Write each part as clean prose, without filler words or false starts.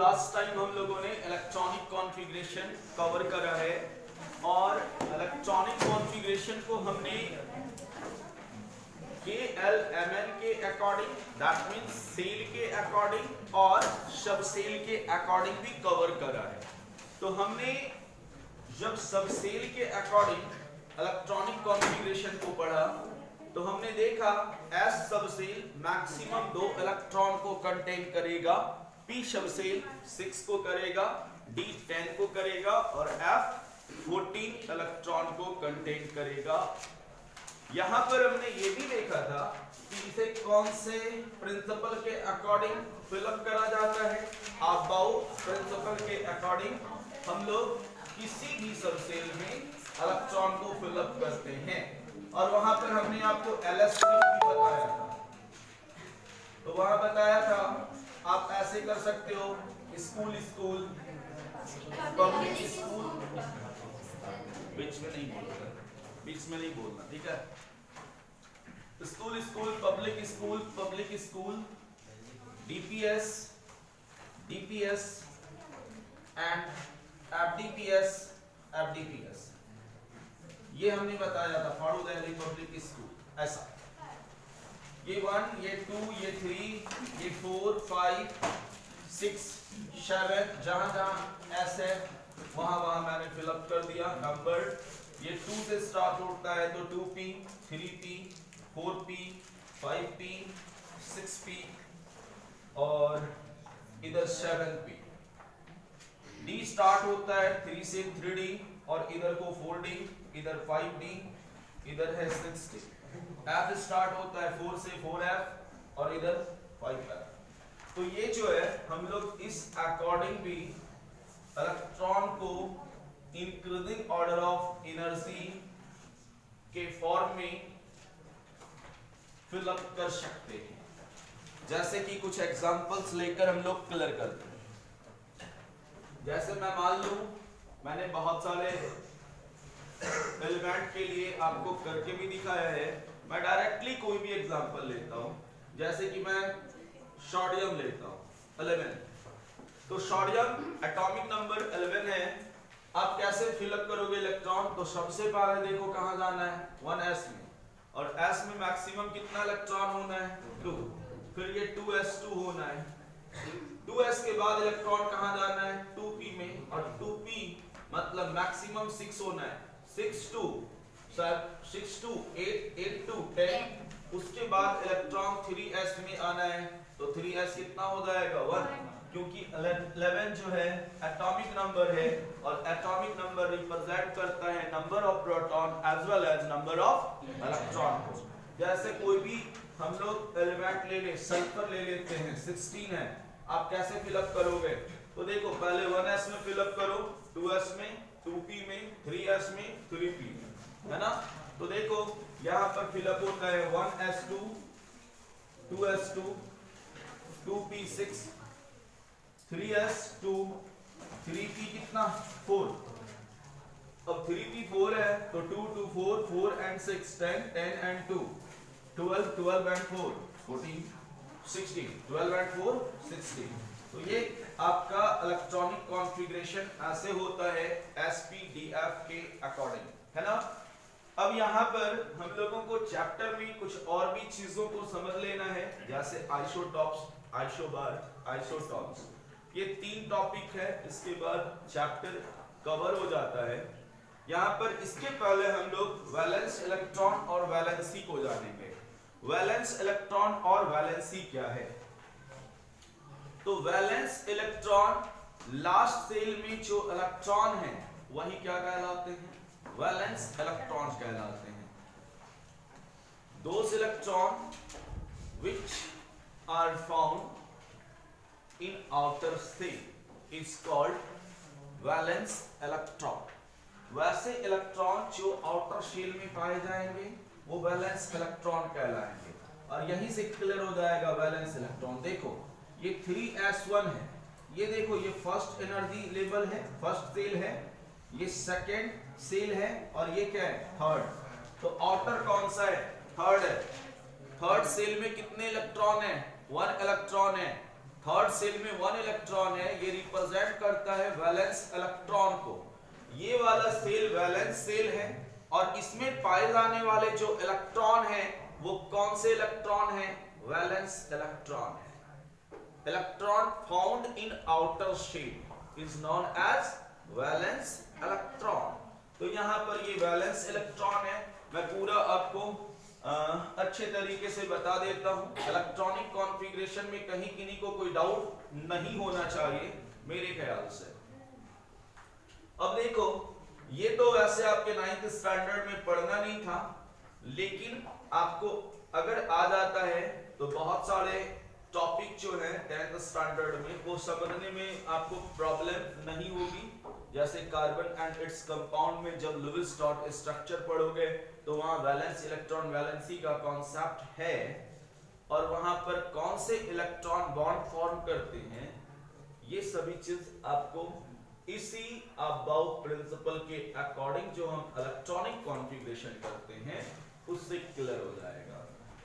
Last time हम लोगों ने इलेक्ट्रॉनिक कॉन्फ़िगरेशन कवर करा है और इलेक्ट्रॉनिक कॉन्फ़िगरेशन को हमने KLMN के अकॉर्डिंग, दैट मींस सेल के अकॉर्डिंग और सब सेल के अकॉर्डिंग भी कवर करा है। तो हमने जब सब सेल के अकॉर्डिंग इलेक्ट्रॉनिक कॉन्फ़िगरेशन को पढ़ा तो हमने देखा S सब सेल मैक्सिमम 2 इलेक्ट्रॉन को कंटेन करेगा, P सब सेल 6 को करेगा, D 10 को करेगा और F 14 इलेक्ट्रॉन को कंटेन करेगा। यहां पर हमने ये भी देखा था कि इसे कौन से प्रिंसिपल के अकॉर्डिंग फिलअप करा जाता है। अबाउ प्रिंसिपल के अकॉर्डिंग हम लोग किसी भी सब सेल में इलेक्ट्रॉन को फिलअप करते हैं और वहां पर हमने आपको LS भी बताया था। तो वहां बताया था आप ऐसे कर सकते हो, स्कूल स्कूल, पब्लिक स्कूल, बीच में नहीं बोलना, बीच में नहीं बोलना, ठीक है। School school, public school, public school, DPS, DPS and FDPS, FDPS, ये हमने बताया था। फाड़ू दिल्ली पब्लिक स्कूल ऐसा, ये 1, ये 2, ये 3, ये 4, 5, 6, 7, जहां जहां S है वहां वहां मैंने फिलअप कर दिया नंबर। ये 2 से स्टार्ट होता है तो 2P, 3P, 4P, 5P, 6P और इधर 7P। D स्टार्ट होता है 3 से 3D और इधर को 4D, इधर 5D, इधर है 6D। F स्टार्ट होता है 4 से 4F और इधर 5F। तो ये जो है हम लोग इस अकॉर्डिंग भी इलेक्ट्रॉन को इंक्रीजिंग ऑर्डर ऑफ एनर्जी के फॉर्म में फिलअप कर सकते हैं। जैसे कि कुछ एग्जांपल्स लेकर हम लोग क्लियर करते हैं। जैसे मैं मान लूं मैंने बहुत सारे एलिमेंट के लिए आपको करके भी दिखाया है। मैं डायरेक्टली कोई भी एग्जांपल लेता हूं, जैसे कि मैं सोडियम लेता हूं 11। तो सोडियम एटॉमिक नंबर 11 है। आप कैसे फिलअप करोगे इलेक्ट्रॉन? तो सबसे पहले देखो कहां जाना है, 1s में, और s में मैक्सिमम कितना इलेक्ट्रॉन होना है, 2। फिर ये 2s2 होना है। 2s के बाद इलेक्ट्रॉन कहां जाना है, 2p में, और 2p मतलब मैक्सिमम 6 होना है। 6 2 8 8 2 10। उसके बाद इलेक्ट्रॉन 3s में आना है तो 3s कितना हो जाएगा, 1, क्योंकि 11 जो है एटॉमिक नंबर है और एटॉमिक नंबर रिप्रेजेंट करता है number of proton as well as number of electron को। जैसे कोई भी हम लोग एलिमेंट ले ले, सल्फर ले लेते हैं 16 है। आप कैसे फिलअप करोगे? तो देखो पहले 1s में फिलअप करो, 2s में, 2p में, 3s में, 3p में, है ना। तो देखो यहाँ पर फिलअप होता है 1s2, 2s2, 2p6, 3s2, 3p कितना, 4। अब 3p 4 है तो 2 2 4, 4 and 6 10, 10 and 2 12, 12 and 4 14, 16, 12 and 4 16। तो ये आपका इलेक्ट्रॉनिक कॉन्फ़िगरेशन ऐसे होता है SPDF के अकॉर्डिंग, है ना। अब यहाँ पर हम लोगों को चैप्टर में कुछ और भी चीजों को समझ लेना है, जैसे आइसोटॉप्स, आइसोबार, आइसोटॉप्स। ये 3 टॉपिक है, इसके बाद चैप्टर कवर हो जाता है। यहाँ पर इसके पहले हम लोग वैलेंस इलेक्ट्रॉन और वैलेंसी को जानेंगे। वैलेंस इलेक्ट्रॉन और वैलेंसी क्या है? तो वैलेंस इलेक्ट्रॉन लास्ट सेल में जो इलेक्ट्रॉन है वही क्या कहलाते हैं, वैलेंस इलेक्ट्रॉन्स कहलाते हैं। Those electrons which are found in outer shell is called valence electron। वैसे इलेक्ट्रॉन जो आउटर शेल में पाए जाएंगे वो वैलेंस इलेक्ट्रॉन कहलाएंगे। और यहीं से क्लियर हो जाएगा वैलेंस इलेक्ट्रॉन। देखो ये 3s1 है, ये देखो ये फर्स्ट एनर्जी लेवल है, फर्स्ट सेल है, ये सेकंड सेल है और ये क्या है, थर्ड। तो आउटर कौन सा है, थर्ड है। थर्ड सेल में कितने इलेक्ट्रॉन है, 1 इलेक्ट्रॉन है। थर्ड सेल में 1 इलेक्ट्रॉन है, ये रिप्रेजेंट करता है वैलेंस इलेक्ट्रॉन को। ये वाला सेल वैलेंस सेल है और इसमें पाए जाने वाले जो इलेक्ट्रॉन हैं वो कौन से इलेक्ट्रॉन हैं? वैलेंस इलेक्ट्रॉन है। Electron found in outer shell is known as valence electron. तो यहां पर ये वैलेंस इलेक्ट्रॉन है। मैं पूरा आपको अच्छे तरीके से बता देता हूं। इलेक्ट्रॉनिक कॉन्फ़िगरेशन में कहीं किसी को कोई डाउट नहीं होना चाहिए मेरे ख्याल से। अब देखो, ये तो वैसे आपके 9th स्टैंडर्ड में पढ़ना नहीं था, लेकिन आपको अगर आ जाता है तो बहुत सारे टॉपिक जो है 10th स्टैंडर्ड में वो समझने में आपको प्रॉब्लम नहीं होगी। जैसे कार्बन एंड इट्स कंपाउंड में जब लुईस डॉट स्ट्रक्चर पढ़ोगे तो वहां वैलेंस इलेक्ट्रॉन वैलेंसी का कॉन्सेप्ट है और वहां पर कौन से इलेक्ट्रॉन बॉन्ड फॉर्म करते हैं, ये सभी चीज आपको इसी अबाउ प्रिंसिपल के अकॉर्डिंग जो हम इलेक्ट्रॉनिक कॉन्फ़िगरेशन करते हैं उससे क्लियर हो जाएगा।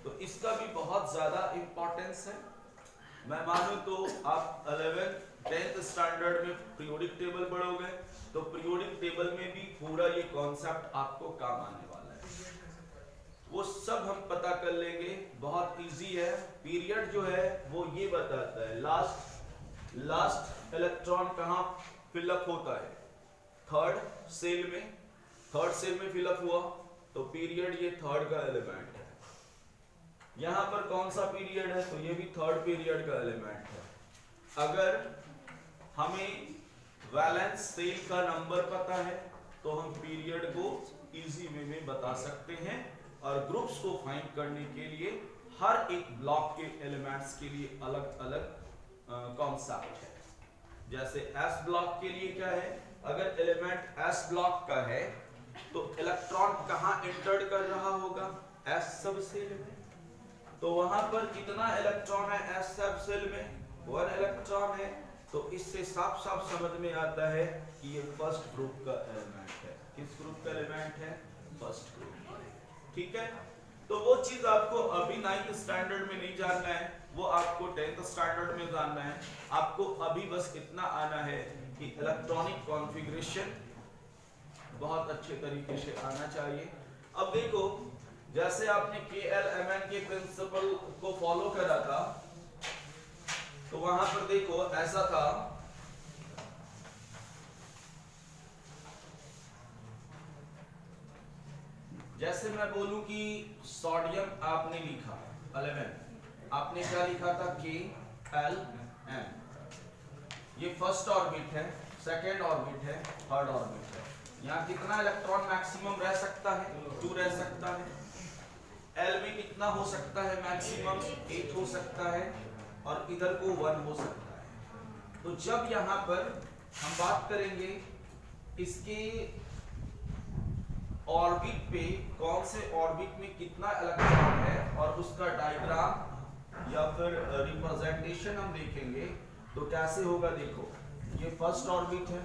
तो इसका भी बहुत ज्यादा इंपॉर्टेंस है। मैं मानूं तो आप 11th 10th स्टैंडर्ड में पीरियोडिक टेबल पढ़ोगे तो पीरियोडिक टेबल में भी पूरा ये कॉन्सेप्ट आपको काम आने वाला है। वो सब हम पता कर लेंगे, बहुत इजी है। पीरियड जो है वो ये बताता है लास्ट इलेक्ट्रॉन कहाँ फिलअप होता है, थर्ड सेल में फिलअप हुआ तो पीरियड ये थर्ड का एलिमेंट है। यहां पर कौन सा पीरियड है, तो ये भी थर्ड पीरियड का एलिमेंट है। अगर हमें वैलेंस सेल का नंबर पता है तो हम पीरियड को इजी वे में बता सकते हैं और ग्रुप्स को फाइंड करने के लिए हर एक ब्लॉक के एलिमेंट्स के लिए अलग अलग कॉन्सेप्ट है। जैसे एस ब्लॉक के लिए क्या है, अगर एलिमेंट एस ब्लॉक का है तो इलेक्ट्रॉन कहां एंटर्ड कर रहा होगा, एस सब सेल में। तो वहां पर कितना इलेक्ट्रॉन है एस सब सेल में, 1 इलेक्ट्रॉन है। तो इससे साफ साफ समझ में आता है कि ये फर्स्ट ग्रुप का एलिमेंट है। किस ग्रुप का एलिमेंट है, फर्स्ट ग्रुप। ठीक है, तो वो चीज आपको अभी 9th स्टैंडर्ड में नहीं जानना है, वो आपको 10th स्टैंडर्ड में जानना है। आपको अभी बस इतना आना है कि इलेक्ट्रॉनिक कॉन्फ़िगरेशन बहुत अच्छे तरीके से आना चाहिए। अब देखो, जैसे आपने KLMN के प्रिंसिपल को फॉलो करा था तो वहां पर देखो ऐसा था, जैसे मैं बोलूं कि सोडियम आपने लिखा 11, आपने क्या लिखा था, KLM। ये फर्स्ट ऑर्बिट है, सेकेंड ऑर्बिट है, थर्ड ऑर्बिट है। यहाँ कितना इलेक्ट्रॉन मैक्सिमम रह सकता है, 2 रह सकता है। L में कितना हो सकता है मैक्सिमम, 8 हो सकता है और इधर को 1 हो सकता है। तो जब यहाँ पर हम बात करेंगे इसके ऑर्बिट पे, कौन से ऑर्बिट में कितना इलेक्ट्रॉन है और उसका डायग्राम या फिर रिप्रेजेंटेशन हम देखेंगे तो कैसे होगा। देखो, ये फर्स्ट ऑर्बिट है,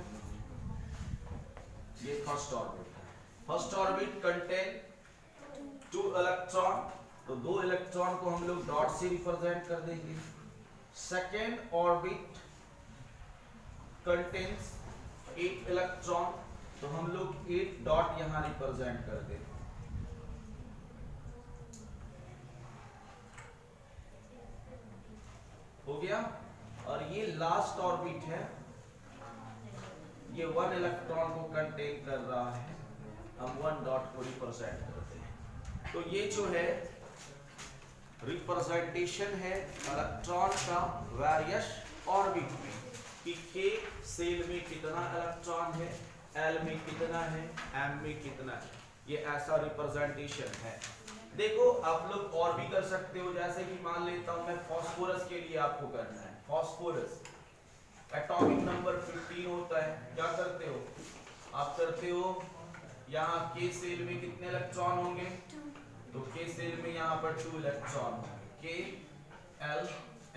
ये फर्स्ट ऑर्बिट है। फर्स्ट ऑर्बिट कंटेन 2 इलेक्ट्रॉन, तो 2 इलेक्ट्रॉन को हम लोग डॉट से रिप्रेजेंट कर देंगे। सेकेंड ऑर्बिट कंटेन्स 8 इलेक्ट्रॉन, तो हम लोग 8 डॉट यहां रिप्रेजेंट कर देंगे। हो गया। और ये लास्ट ऑर्बिट है, ये 1 इलेक्ट्रॉन को कंटेन कर रहा है, हम 1 डॉट को रिप्रेजेंट करते हैं। तो ये जो है रिप्रेजेंटेशन है इलेक्ट्रॉन का वेरियस ऑर्बिट में कि के सेल में कितना इलेक्ट्रॉन है, एल में कितना है, एम में कितना है। ये ऐसा रिप्रेजेंटेशन है। देखो, आप लोग और भी कर सकते हो, जैसे कि मान लेता हूं मैं फास्फोरस के लिए आपको करना है। फास्फोरस एटॉमिक नंबर 15 होता है। क्या करते हो आप, करते हो यहाँ के सेल में कितने इलेक्ट्रॉन होंगे, तो के सेल में यहाँ पर 2 इलेक्ट्रॉन होंगे। के, एल,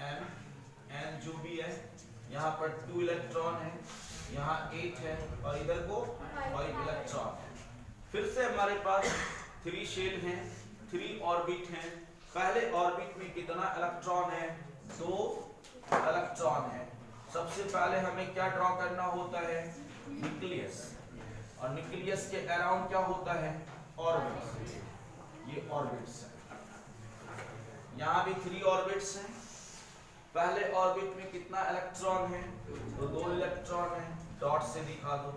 एम, एन जो भी है, यहाँ पर 2 इलेक्ट्रॉन है, यहाँ 8 है और इधर को 5 इलेक्ट्रॉन है। फिर से हमारे पास 3 शेल हैं, 3 ऑर्बिट हैं। पहले ऑर्बिट में कितना इलेक्ट्रॉन है, 2 इलेक्ट्रॉन है। सबसे पहले हमें क्या ड्रॉ करना होता है, न्यूक्लियस, और न्यूक्लियस के अराउंड क्या होता है, ऑर्बिट्स। ये ऑर्बिट्स है, यहाँ भी 3 ऑर्बिट्स हैं। पहले ऑर्बिट में कितना इलेक्ट्रॉन है, तो 2 इलेक्ट्रॉन है, डॉट से दिखा दो।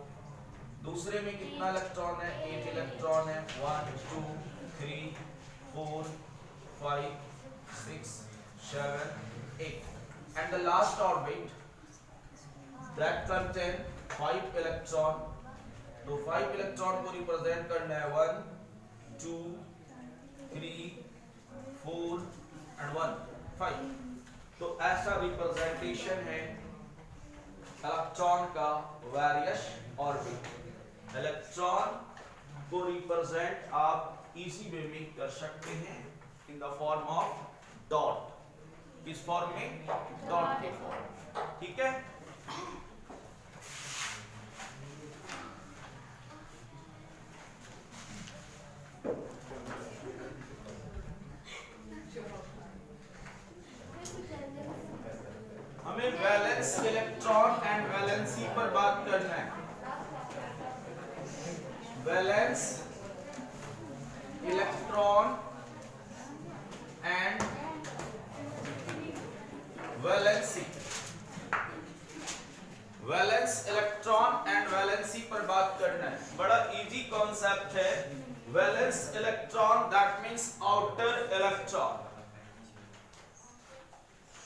दूसरे में कितना इलेक्ट्रॉन है, 8 इलेक्ट्रॉन है, 1 2 3 4 5 6 7 8, and the last orbit that contain 5 electron. तो 5 इलेक्ट्रॉन को रिप्रेजेंट करना है 1 2 3 4 and 1 5। तो ऐसा रिप्रेजेंटेशन है इलेक्ट्रॉन का वेरियस ऑर्बिट। इलेक्ट्रॉन को रिप्रेजेंट आप इसी वे में कर सकते हैं, in the form of dot. किस फॉर्म में, डॉट के फॉर्म, ठीक है। हमें वैलेंस इलेक्ट्रॉन एंड वैलेंसी पर बात करना है। Valence electron and valency, valence electron and valency पर बात करना है। बड़ा इजी कॉन्सेप्ट है। Valence electron that means outer electron.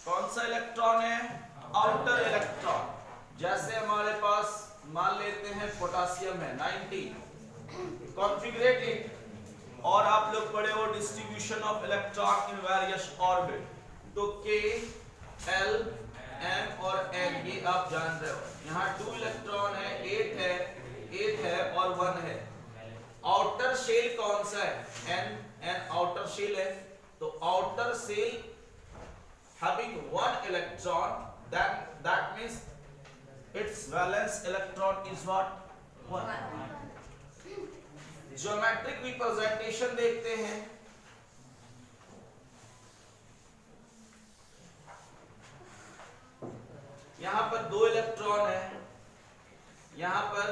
कौन सा इलेक्ट्रॉन है, आउटर इलेक्ट्रॉन। जैसे हमारे पास मान लेते हैं पोटेशियम है 19, कॉन्फिगरेट इट, और आप लोग पढ़े हो distribution of electron in various orbit. तो K L M और N ये आप जान रहे हो। यहाँ 2 इलेक्ट्रॉन है, 8 है और 1 है। आउटर शेल कौन सा है, N आउटर शेल है। तो outer shell having 1 electron, that means its valence electron is what, 1। Geometric representation देखते हैं। यहां पर 2 इलेक्ट्रॉन है, यहां पर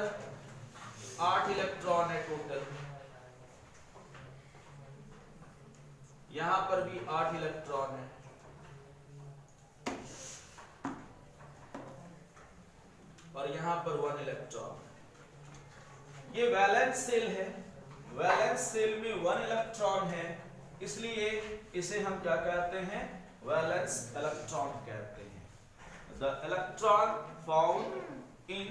8 इलेक्ट्रॉन है टोटल, यहां पर भी 8 इलेक्ट्रॉन है, और यहां पर 1 इलेक्ट्रॉन। ये वैलेंस सेल है। वैलेंस सेल में 1 इलेक्ट्रॉन है, इसलिए इसे हम क्या कहते हैं, वैलेंस इलेक्ट्रॉन कहते हैं। The electron found in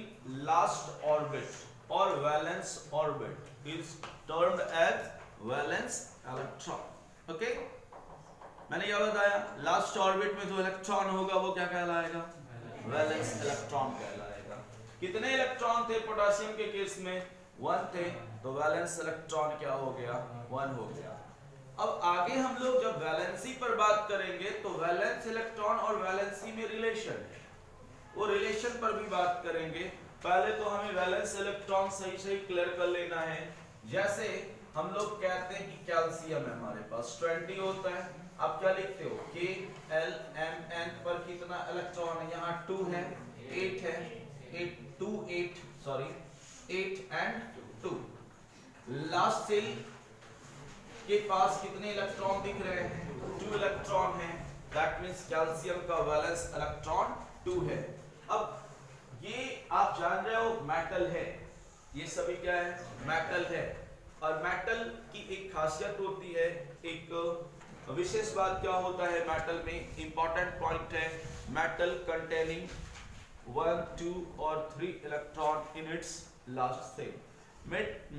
last orbit और valence orbit is termed as valence electron. Okay, मैंने क्या बताया, लास्ट ऑर्बिट में जो इलेक्ट्रॉन होगा वो क्या कहलाएगा, वैलेंस इलेक्ट्रॉन कहलाएगा। कितने इलेक्ट्रॉन थे पोटेशियम के केस में, 1 थे, तो वैलेंस इलेक्ट्रॉन क्या हो गया, 1 हो गया। अब आगे हम लोग जब वैलेंसी पर बात करेंगे तो वैलेंस इलेक्ट्रॉन और वैलेंसी में रिलेशन है, वो रिलेशन पर भी बात करेंगे। पहले तो हमें वैलेंस इलेक्ट्रॉन सही क्लियर कर लेना है। जैसे हम लोग कहते हैं कि कैल्शियम है हमारे पास 20 होता है, आप क्या लिखते हो, K L M N पर कितना इलेक्ट्रॉन है, यहाँ 2 है, 8 है, 8 and 2। लास्ट सेल के पास कितने इलेक्ट्रॉन दिख रहे हैं, 2 इलेक्ट्रॉन है, दैट मींस कैल्शियम का वैलेंस इलेक्ट्रॉन 2 है। अब ये आप जान रहे हो मेटल है, ये सभी क्या है, मेटल है। और मेटल की एक खासियत होती है, एक विशेष बात क्या होता है मेटल में, इंपॉर्टेंट पॉइंट है, मेटल कंटेनिंग 1 2 और 3 electron in its last shell.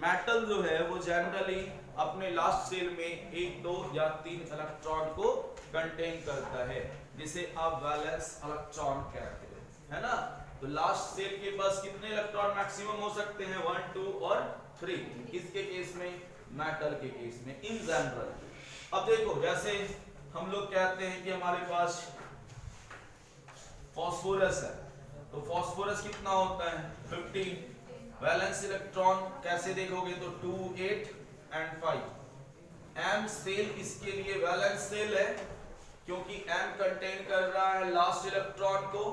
Metal जो है वो जनरली अपने लास्ट सेल में 1 2 या 3 इलेक्ट्रॉन को कंटेन करता है, जिसे आप वैलेंस इलेक्ट्रॉन कहते हैं, है ना। तो लास्ट सेल के पास कितने इलेक्ट्रॉन मैक्सिमम हो सकते हैं, 1 2 और 3, किसके केस में, मेटल के केस में इन जनरल। अब देखो जैसे हम लोग कहते हैं कि हमारे पास फास्फोरस है, तो फास्फोरस कितना होता है, 15। वैलेंस इलेक्ट्रॉन कैसे देखोगे तो 2 8 and 5। एम सेल इसके लिए वैलेंस सेल है, क्योंकि m कंटेन कर रहा है लास्ट इलेक्ट्रॉन को,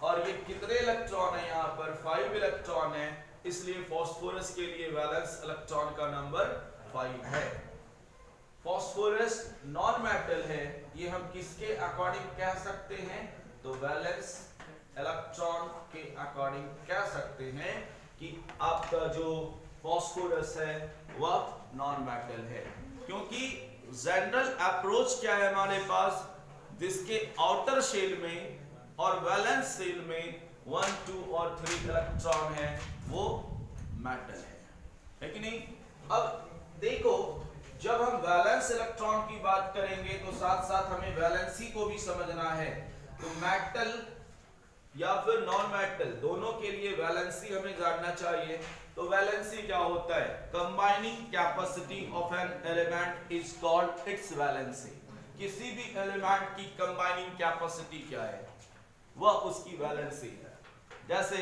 और ये कितने इलेक्ट्रॉन है यहाँ पर 5 इलेक्ट्रॉन है, इसलिए फास्फोरस के लिए वैलेंस इलेक्ट्रॉन का नंबर 5 है। फास्फोरस नॉन मेटल है, ये हम किसके अकॉर्डिंग कह सकते हैं, तो वैलेंस इलेक्ट्रॉन के अकॉर्डिंग कह सकते हैं कि आपका जो फास्फोरस है वह नॉन मेटल है। क्योंकि जनरल अप्रोच क्या है हमारे पास, जिसके आउटर शेल में और वैलेंस शेल में 1, 2 और 3 इलेक्ट्रॉन है वो मेटल है कि नहीं। अब देखो, जब हम वैलेंस इलेक्ट्रॉन की बात करेंगे तो साथ साथ हमें वैलेंसी को भी समझना है। तो मेटल या फिर नॉन मेटल दोनों के लिए वैलेंसी हमें जानना चाहिए। तो वैलेंसी क्या होता है, combining capacity of an element is called its valency. किसी भी एलिमेंट की कंबाइनिंग कैपेसिटी क्या है, वह उसकी वैलेंसी है। जैसे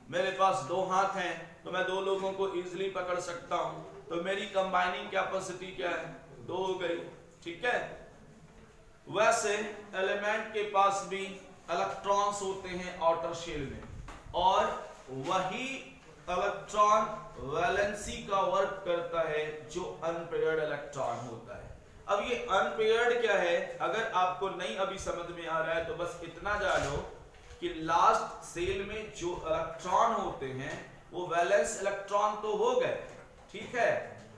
मेरे पास 2 हाथ हैं तो मैं 2 लोगों को इजीली पकड़ सकता हूं, तो मेरी कंबाइनिंग कैपेसिटी क्या है, 2 हो गई, ठीक है। वैसे एलिमेंट के पास भी इलेक्ट्रॉन्स होते हैं आउटर शेल में, और वही इलेक्ट्रॉन वैलेंसी का वर्क करता है जो अनपेयर्ड इलेक्ट्रॉन होता है। अब ये अनपेयर्ड क्या है, अगर आपको नहीं अभी समझ में आ रहा है तो बस इतना जानो कि लास्ट सेल में जो इलेक्ट्रॉन होते हैं वो वैलेंस इलेक्ट्रॉन तो हो गए, ठीक है,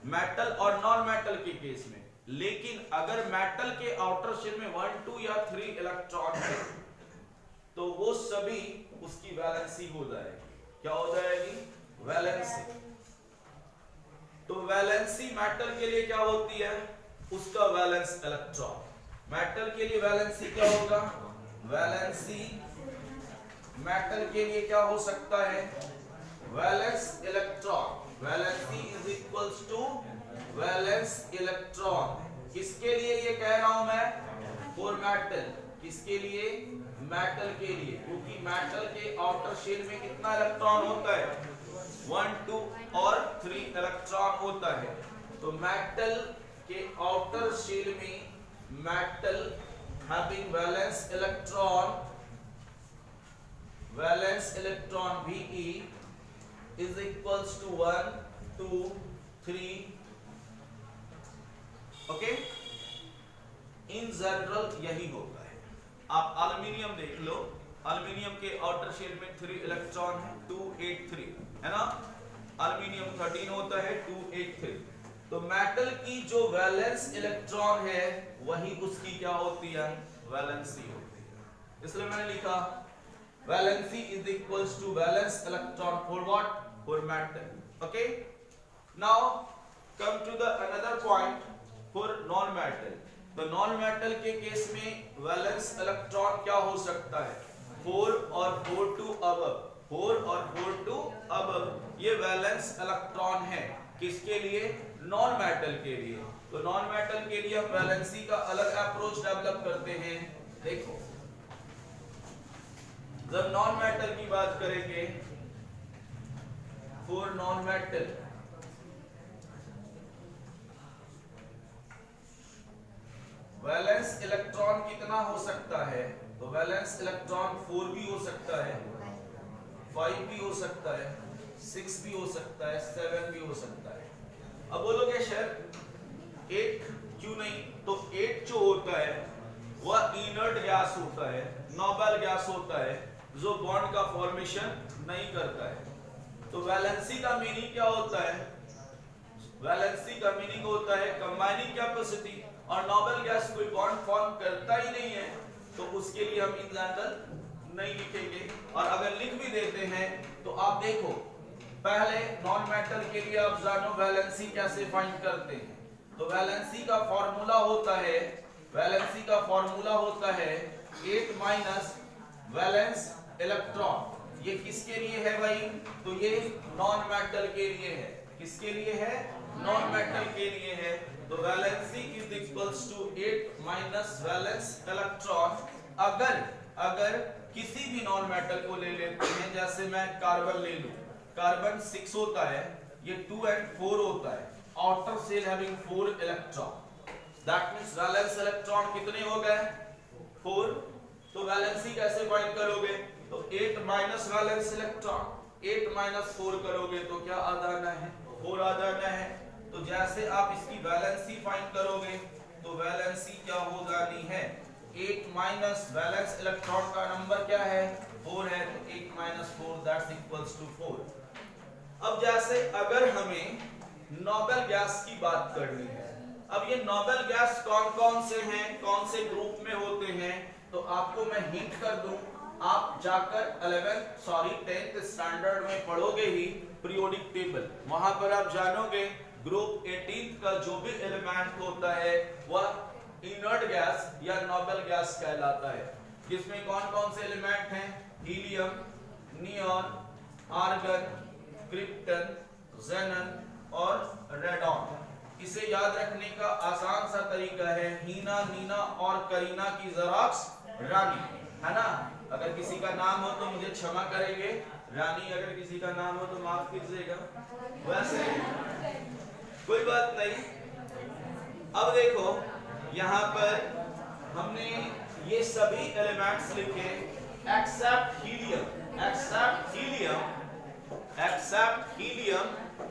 मेटल और नॉन मेटल के केस में। लेकिन अगर मेटल के आउटर शेल में 1, 2 या 3 इलेक्ट्रॉन है तो वो सभी उसकी वैलेंसी हो जाएगी। क्या हो जाएगी, वैलेंसी। तो वैलेंसी मेटल के लिए क्या होती है, उसका वैलेंस इलेक्ट्रॉन। मेटल के लिए वैलेंसी क्या होगा, वैलेंसी मेटल के लिए क्या हो सकता है, valence electron. Valency is equals to valence electron. किसके लिए ये कह रहा हूं मैं, फॉर मेटल। किसके लिए, मेटल के लिए, क्योंकि मेटल के आउटर शेल में कितना इलेक्ट्रॉन होता है, 1, 2 और 3 इलेक्ट्रॉन होता है। तो मेटल के आउटर शेल में metal having valence electron Ve is equals to 1, 2, 3, okay. In general यही होता है। आप एल्युमिनियम देख लो, एल्युमिनियम के आउटर शेल में 3 इलेक्ट्रॉन है, 2, 8, 3 है ना। एल्युमिनियम 13 होता है, 2, 8, 3। तो मेटल की जो वैलेंस इलेक्ट्रॉन है वही उसकी क्या होती है, वैलेंसी होती है। इसलिए मैंने लिखा valency is equals to valence electron for what, for metal, okay. Now come to the another point for non metal. तो नॉन मेटल के केस में वैलेंस इलेक्ट्रॉन क्या हो सकता है, 4 और 4 टू अबव। 4 और 4 टू अबव ये वैलेंस इलेक्ट्रॉन है, किसके लिए, नॉन मेटल के लिए। तो नॉन मेटल के लिए हम वैलेंसी का अलग अप्रोच डेवलप करते हैं। देखो, जब नॉन मेटल की बात करेंगे, for non metal valence electron कितना हो सकता है, तो वैलेंस इलेक्ट्रॉन 4 भी हो सकता है, 5 भी हो सकता है, 6 भी हो सकता है, 7 भी हो सकता है। अब बोलोगे सर 8 क्यों नहीं, तो 8 जो होता है वह इनर्ट गैस होता है, नोबल गैस होता है, जो बॉन्ड का फॉर्मेशन नहीं करता है। तो वैलेंसी का मीनिंग क्या होता है, वैलेंसी का मीनिंग होता है कंबाइनिंग कैपेसिटी, और नोबल गैस कोई बॉन्ड फॉर्म करता ही नहीं है तो उसके लिए हम इन जनरल नहीं लिखेंगे। और अगर लिख भी देते हैं तो आप देखो, पहले नॉन मेटल के लिए आप जानो वैलेंसी कैसे फाइंड करते हैं। तो वैलेंसी का फॉर्मूला होता है, वैलेंसी का फॉर्मूला होता है 8 माइनस वैलेंस इलेक्ट्रॉन। ये किसके लिए है भाई, तो ये नॉन मेटल के लिए है। किसके लिए है, नॉन मेटल के लिए है। तो valency is equals to 8 minus valence electron. अगर किसी भी नॉन मेटल को ले लेते हैं, जैसे मैं कार्बन ले लूं, कार्बन 6 होता है, ये 2 और 4 होता है, outer shell having 4 electron, that means valence electron कितने हो गए, 4। तो वैलेंसी कैसे फाइंड करोगे? तो 8 माइनस वैलेंस इलेक्ट्रॉन, 8 माइनस 4 करोगे तो क्या आ जाना है? 4 आ जाना है। तो जैसे आप इसकी वैलेंसी फाइंड करोगे तो वैलेंसी क्या हो जानी है? 8 माइनस वैलेंस इलेक्ट्रॉन का नंबर क्या है? 4 है, तो 8 माइनस 4 दैट्स इक्वल्स टू 4। अब जैसे अगर हमें नोबल गैस की बात करनी है, अब ये नोबल गैस कौन कौन से हैं, कौन से ग्रुप में होते हैं, तो आपको मैं हिंट कर दूं, आप जाकर 10th स्टैंडर्ड में पढ़ोगे ही पीरियोडिक टेबल, वहां पर आप जानोगे ग्रुप 18 का जो भी एलिमेंट होता है वह इनर्ट गैस या नोबल गैस कहलाता है, जिसमें कौन कौन से एलिमेंट हैं? हीलियम, नियॉन, आर्गन, क्रिप्टन, ज़ेनन और रेडॉन। इसे याद रखने का आसान सा तरीका है हीना, नीना और करीना की ज़ेरॉक्स रानी, है ना? अगर किसी का नाम हो तो मुझे क्षमा करेंगे, रानी अगर किसी का नाम हो तो माफ कीजिएगा, वैसे कोई बात नहीं। अब देखो यहाँ पर हमने ये सभी एलिमेंट्स लिखे except helium, except helium, except helium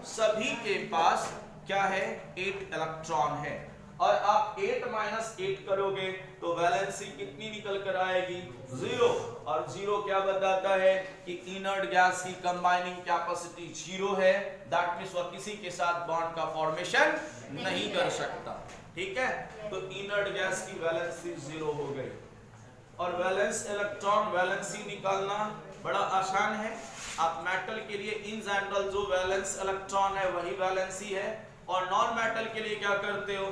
सभी के पास क्या है? 8 इलेक्ट्रॉन है। और आप 8 माइनस 8 करोगे तो वैलेंसी कितनी निकल कर आएगी? 0। और 0 क्या बताता है कि इनर्ट गैस की कंबाइनिंग कैपेसिटी 0 है, दैट मींस वह किसी के साथ बॉन्ड का फॉर्मेशन नहीं कर सकता। ठीक है, तो इनर्ट गैस की वैलेंसी 0 हो गई। और वैलेंस इलेक्ट्रॉन वैलेंसी निकालना बड़ा आसान है। आप मेटल के लिए इन जनरल जो वैलेंस इलेक्ट्रॉन है वही वैलेंसी है, और नॉन मेटल के लिए क्या करते हो?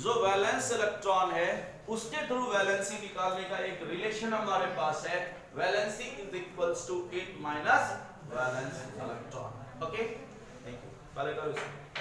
जो वैलेंस इलेक्ट्रॉन है उसके थ्रू वैलेंसी निकालने का एक रिलेशन हमारे पास है, valency is equals to 8 minus valence electron. Okay, thank you. पहले करो इसको।